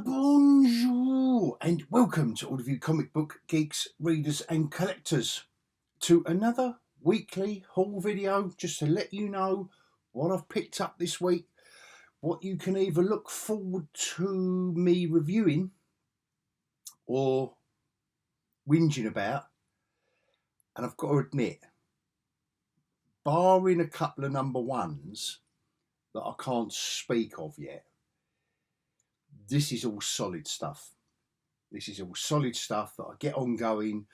Bonjour and welcome to all of you comic book geeks, readers and collectors to another weekly haul video, just to let you know what I've picked up this week, what you can either look forward to me reviewing or whinging about. And I've got to admit, barring a couple of number ones that I can't speak of yet, this is all solid stuff. This is all solid stuff that I get ongoing.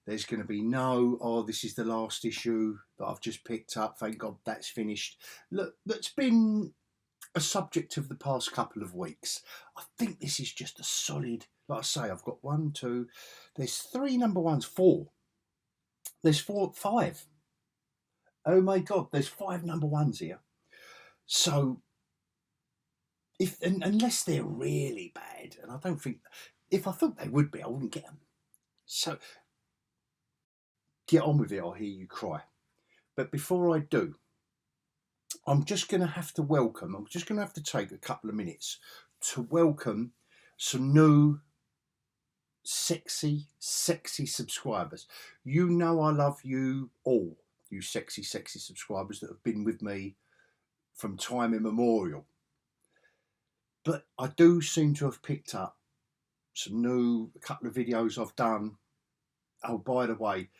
There's going to be no, oh, this is the last issue that I've just picked up. Thank God that's finished. Look, that's been a subject of the past couple of weeks. I think this is just a solid, like I say, I've got one, two, there's three number ones, four. There's five. Oh my God, there's five number ones here. So, unless they're really bad, and I don't think, if I thought they would be, I wouldn't get them. So, get on with it, I'll hear you cry. But before I do, I'm just going to have to take a couple of minutes to welcome some new sexy subscribers. You know I love you all, you sexy subscribers that have been with me from time immemorial. But I do seem to have picked up a couple of videos I've done. Oh, by the way,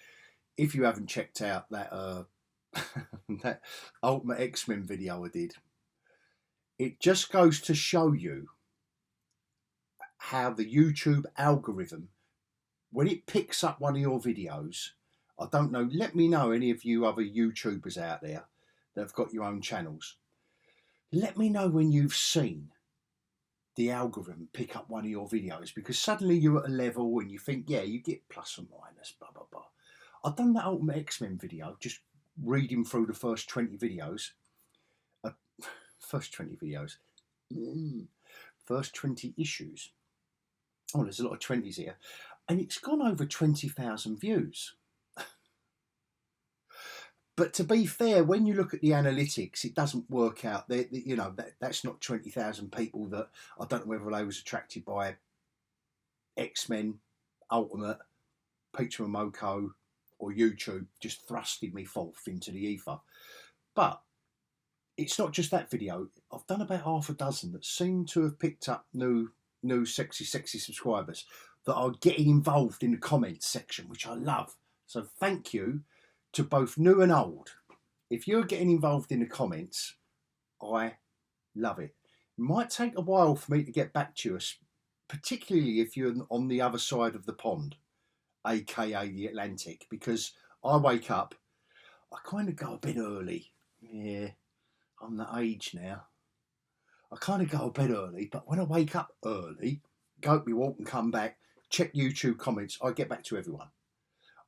if you haven't checked out that that Ultimate X-Men video I did, it just goes to show you how the YouTube algorithm, when it picks up one of your videos, I don't know, let me know, any of you other YouTubers out there that have got your own channels, let me know when you've seen the algorithm pick up one of your videos, because suddenly you're at a level and you think, yeah, you get plus or minus, blah, blah, blah. I've done that Ultimate X-Men video, just reading through the first 20 videos. First 20 issues. Oh, there's a lot of 20s here. And it's gone over 20,000 views. But to be fair, when you look at the analytics, it doesn't work out. That's not 20,000 people that, I don't know whether they was attracted by X-Men, Ultimate, Peter and Moko, or YouTube, just thrusted me forth into the ether. But it's not just that video. I've done about half a dozen that seem to have picked up new sexy subscribers that are getting involved in the comments section, which I love. So thank you to both new and old. If you're getting involved in the comments, I love it. It might take a while for me to get back to you, particularly if you're on the other side of the pond, aka the Atlantic, because I wake up, I kind of go a bit early. Yeah, I'm that age now. I kind of go a bit early, but when I wake up early, go for my walk and come back, check YouTube comments, I get back to everyone.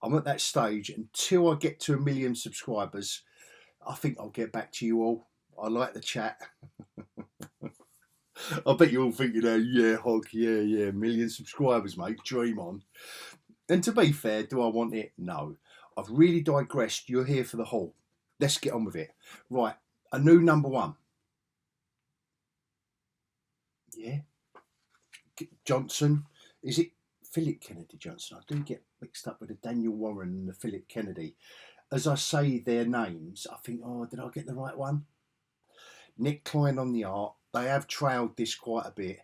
I'm at that stage. Until I get to 1 million subscribers, I think I'll get back to you all. I like the chat. I bet you're all thinking, yeah, Hog, yeah, 1 million subscribers, mate, dream on. And to be fair, do I want it? No. I've really digressed. You're here for the haul. Let's get on with it. Right, a new number one. Yeah. Johnson. Is it Philip Kennedy Johnson? I do get mixed up with the Daniel Warren and the Philip Kennedy. As I say their names, I think, oh, did I get the right one? Nick Klein on the art. They have trailed this quite a bit.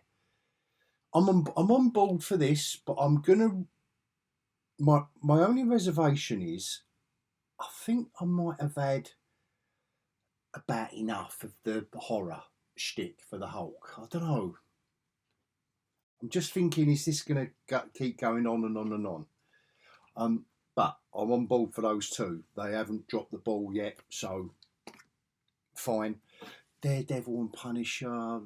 I'm on board for this, but I'm gonna. My only reservation is, I think I might have had about enough of the horror shtick for the Hulk. I don't know. I'm just thinking, is this going to keep going on and on and on? But I'm on board for those two. They haven't dropped the ball yet, so fine. Daredevil and Punisher,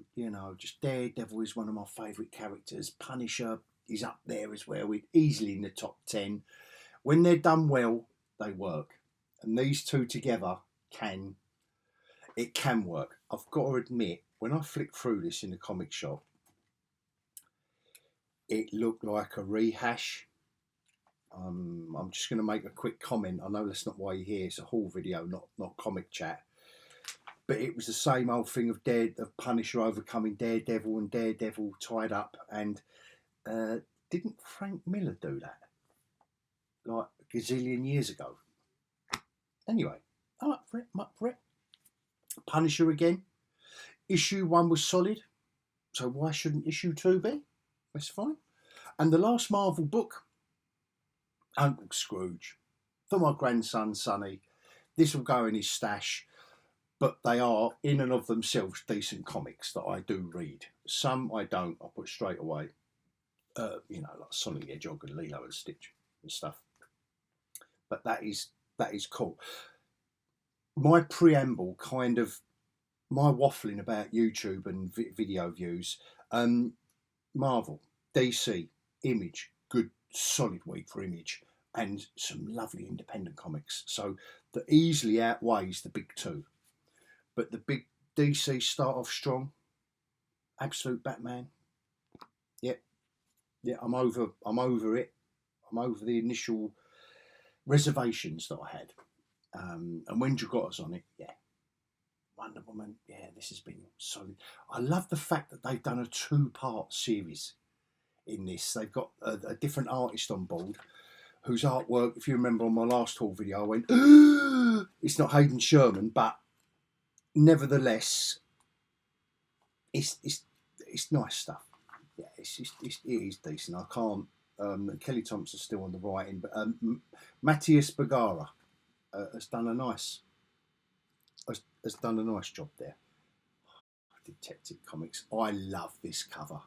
just Daredevil is one of my favourite characters. Punisher is up there as well, easily in the top 10. When they're done well, they work. And these two together can work. I've got to admit, when I flicked through this in the comic shop, it looked like a rehash. I'm just going to make a quick comment. I know that's not why you're here. It's a haul video, not comic chat. but it was the same old thing of Punisher overcoming Daredevil and Daredevil tied up. And didn't Frank Miller do that like a gazillion years ago? Anyway, I'm up for it. Punisher again. Issue 1 was solid, so why shouldn't issue 2 be? That's fine. And the last Marvel book, Uncle Scrooge, for my grandson Sonny. This will go in his stash, but they are in and of themselves decent comics that I do read. Some I don't. I put straight away. Like Sonic the Hedgehog and Lilo and Stitch and stuff. But that is cool. My preamble, kind of my waffling about YouTube and video views. Marvel, DC, Image, good solid week for Image, and some lovely independent comics. So that easily outweighs the big 2. But the big DC start off strong. Absolute Batman. Yeah, I'm over it. I'm over the initial reservations that I had. And when you got us on it, yeah. Wonder Woman, yeah, this has been solid. I love the fact that they've done a 2-part series in this. They've got a different artist on board whose artwork, if you remember on my last haul video, I went, it's not Hayden Sherman, but nevertheless, it's nice stuff. Yeah, it is decent. I can't. Kelly Thompson's still on the writing, but Matthias Bergara has done a nice job there. Detective Comics. I love this cover.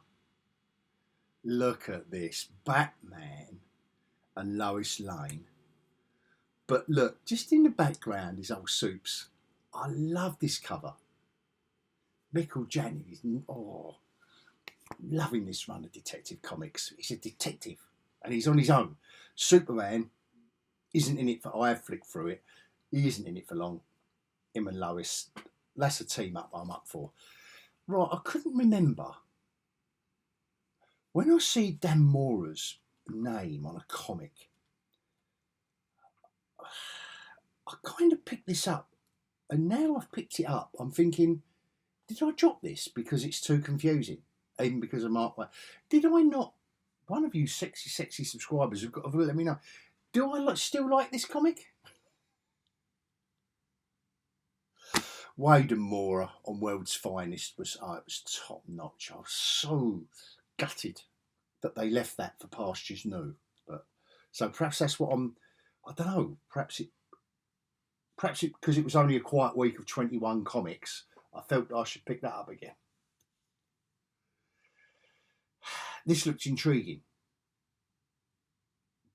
Look at this, Batman and Lois Lane. But look, just in the background is old Soups. I love this cover. Michael Janin is loving this run of Detective Comics. He's a detective and he's on his own. Superman isn't in it for, I have flicked through it, he isn't in it for long. Him and Lois, that's a team up I'm up for. Right, I couldn't remember. When I see Dan Mora's name on a comic, I kind of picked this up. And now I've picked it up, I'm thinking, did I drop this because it's too confusing? Even because of Mark. Did I not? One of you sexy subscribers have got to let me know. Do I still like this comic? Wade and Mora on World's Finest was top notch. I was so gutted that they left that for Pastures New. But so perhaps that's what I don't know. Perhaps it because it was only a quiet week of 21 comics. I felt I should pick that up again. This looks intriguing.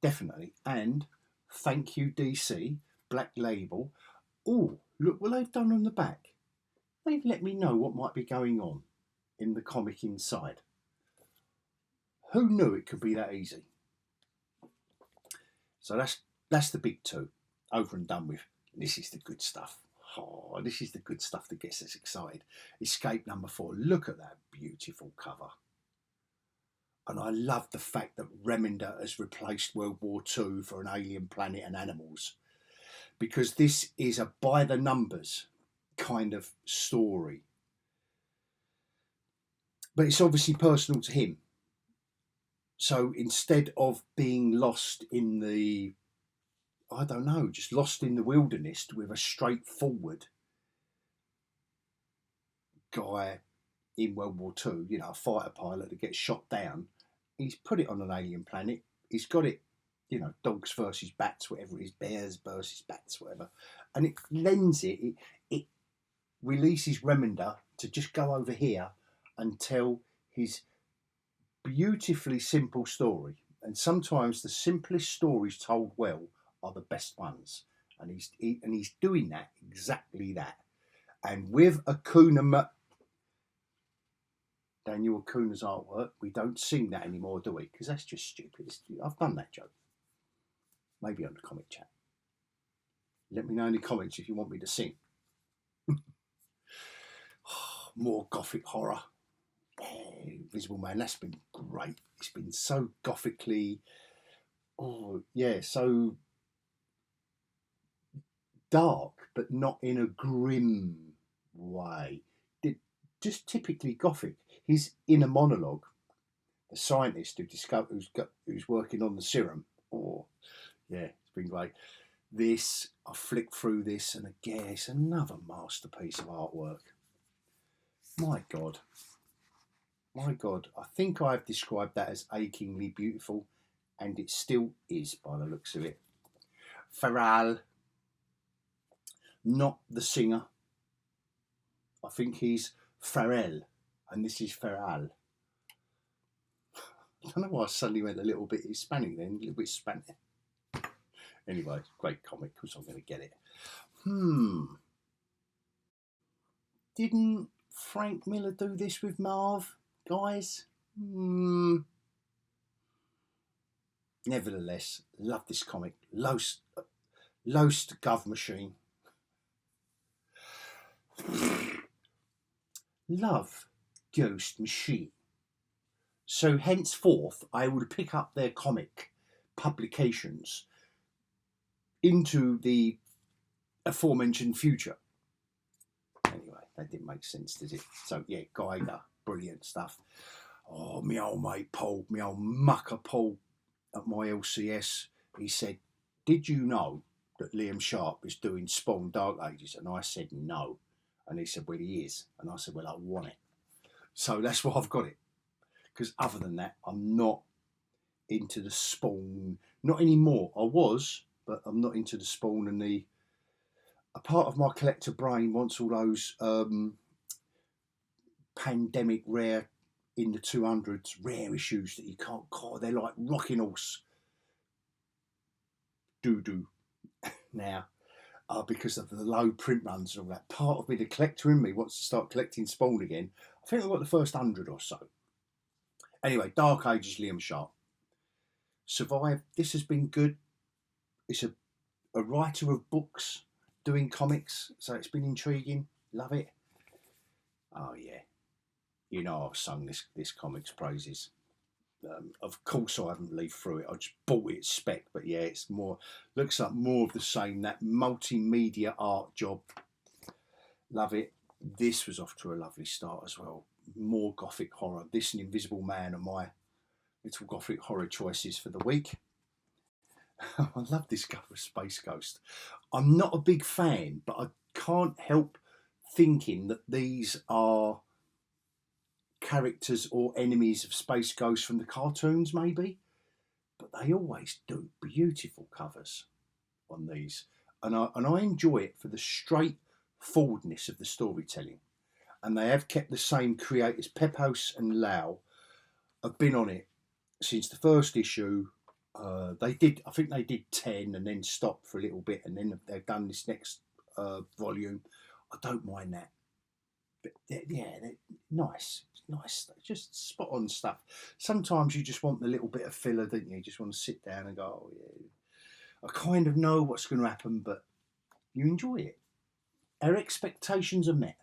Definitely. And thank you, DC, Black Label. Oh, look what they've done on the back. They've let me know what might be going on in the comic inside. Who knew it could be that easy? So that's the big 2. Over and done with. This is the good stuff. Oh, this is the good stuff that gets us excited. Escape number 4. Look at that beautiful cover. And I love the fact that Remender has replaced World War II for an alien planet and animals. Because this is a by the numbers kind of story. But it's obviously personal to him. So instead of being lost in the, I don't know, just lost in the wilderness with a straightforward guy in World War II, a fighter pilot that gets shot down, he's put it on an alien planet. He's got it, dogs versus bats, whatever it is, bears versus bats, whatever. And it lends it releases Remender to just go over here and tell his beautifully simple story. And sometimes the simplest stories told well are the best ones. And he's doing that, exactly that. And with Daniel Acuna's artwork, we don't sing that anymore, do we? Because that's just stupid. I've done that joke. Maybe on the comic chat. Let me know in the comments if you want me to sing. More gothic horror. Invisible Man, that's been great. It's been so gothically, so dark, but not in a grim way. Just typically Gothic. His inner monologue, the scientist who's working on the serum. Oh, yeah, it's been great. This, I flicked through this, and again, it's another masterpiece of artwork. My God. My God, I think I've described that as achingly beautiful, and it still is by the looks of it. Pharrell, not the singer. I think he's Pharrell, and this is Pharrell. I don't know why I suddenly went a little bit Hispanic then, a little bit Spanish. Anyway, great comic, because I'm going to get it. Didn't Frank Miller do this with Marv, guys? Nevertheless, love this comic. Lost Gov Machine. Love Ghost Machine. So henceforth, I would pick up their comic publications into the aforementioned future. Anyway, that didn't make sense, did it? So yeah, Geiger, brilliant stuff. Oh, my old mate Paul, my old mucker Paul at my LCS, he said, did you know that Liam Sharp is doing Spawn Dark Ages? And I said no. And he said, well, he is. And I said, well, I want it. So that's why I've got it. Because other than that, I'm not into the Spawn. Not anymore. I was, but I'm not into the Spawn and a part of my collector brain wants all those pandemic rare in the 200s, rare issues that you can't call. They're like rocking horse doo-doo now. Because of the low print runs and all that. Part of me, the collector in me, wants to start collecting Spawn again. I think I've got the first 100 or so. Anyway, Dark Ages, Liam Sharp. Survived. This has been good. It's a writer of books doing comics, so it's been intriguing. Love it. Oh, yeah. You know I've sung this comic's praises. Of course I haven't leafed through it. I just bought it spec, but yeah, it's more, looks like more of the same. That multimedia art job. Love it. This was off to a lovely start as well. More Gothic horror. This and Invisible Man are my little Gothic horror choices for the week. I love this cover of Space Ghost. I'm not a big fan, but I can't help thinking that these are characters or enemies of Space Ghost from the cartoons, maybe. But they always do beautiful covers on these. And I enjoy it for the straightforwardness of the storytelling. And they have kept the same creators. Pepos and Lau have been on it since the first issue. I think they did 10 and then stopped for a little bit, and then they've done this next volume. I don't mind that. But they're nice, just spot on stuff. Sometimes you just want the little bit of filler, don't you? You just want to sit down and go, oh yeah, I kind of know what's going to happen, but you enjoy it. Our expectations are met.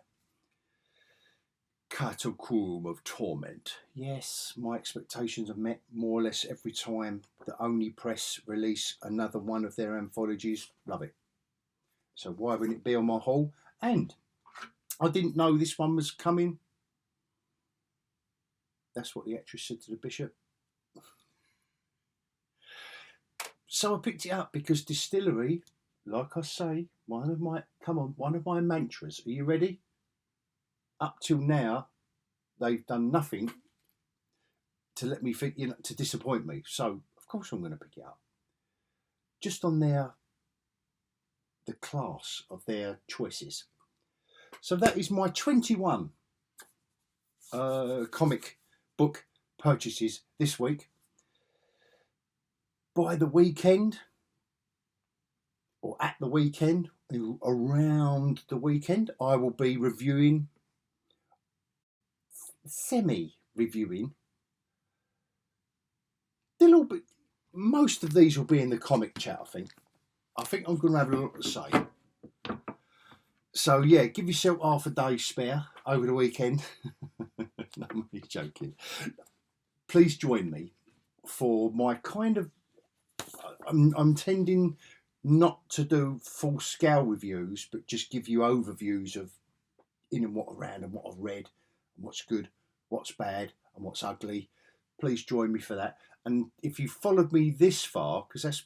Catacomb of Torment. Yes, my expectations are met more or less every time the Only Press release another one of their anthologies. Love it. So why wouldn't it be on my haul? And I didn't know this one was coming. That's what the actress said to the bishop. So I picked it up because Distillery, like I say, one of my mantras. Are you ready? Up till now, they've done nothing to let me think, to disappoint me. So, of course, I'm going to pick it up. Just on the class of their choices. So that is my 21 comic book purchases this week. By the weekend, or at the weekend, around the weekend, I will be reviewing, semi-reviewing, most of these will be in the comic chat, I think. I think I'm going to have a lot to say. So, yeah, give yourself half a day spare over the weekend. No, I'm only joking. Please join me for my kind of... I'm tending not to do full-scale reviews, but just give you overviews of in and what around and what I've read and what's good, what's bad and what's ugly. Please join me for that. And if you followed me this far, because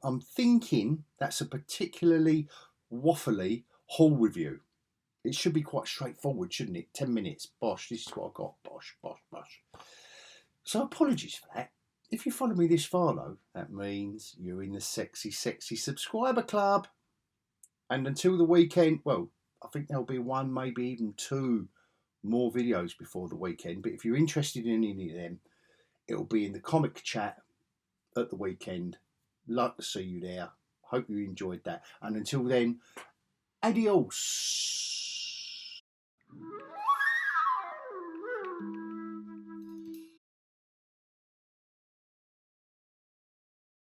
I'm thinking that's a particularly waffly haul review. It should be quite straightforward, shouldn't it? 10 minutes, bosh, this is what I got, bosh, bosh, bosh. So apologies for that. If you follow me this far though, that means you're in the sexy, sexy subscriber club. And until the weekend, well, I think there'll be one, maybe even two more videos before the weekend. But if you're interested in any of them, it'll be in the comic chat at the weekend. Like to see you there. Hope you enjoyed that. And until then, adios.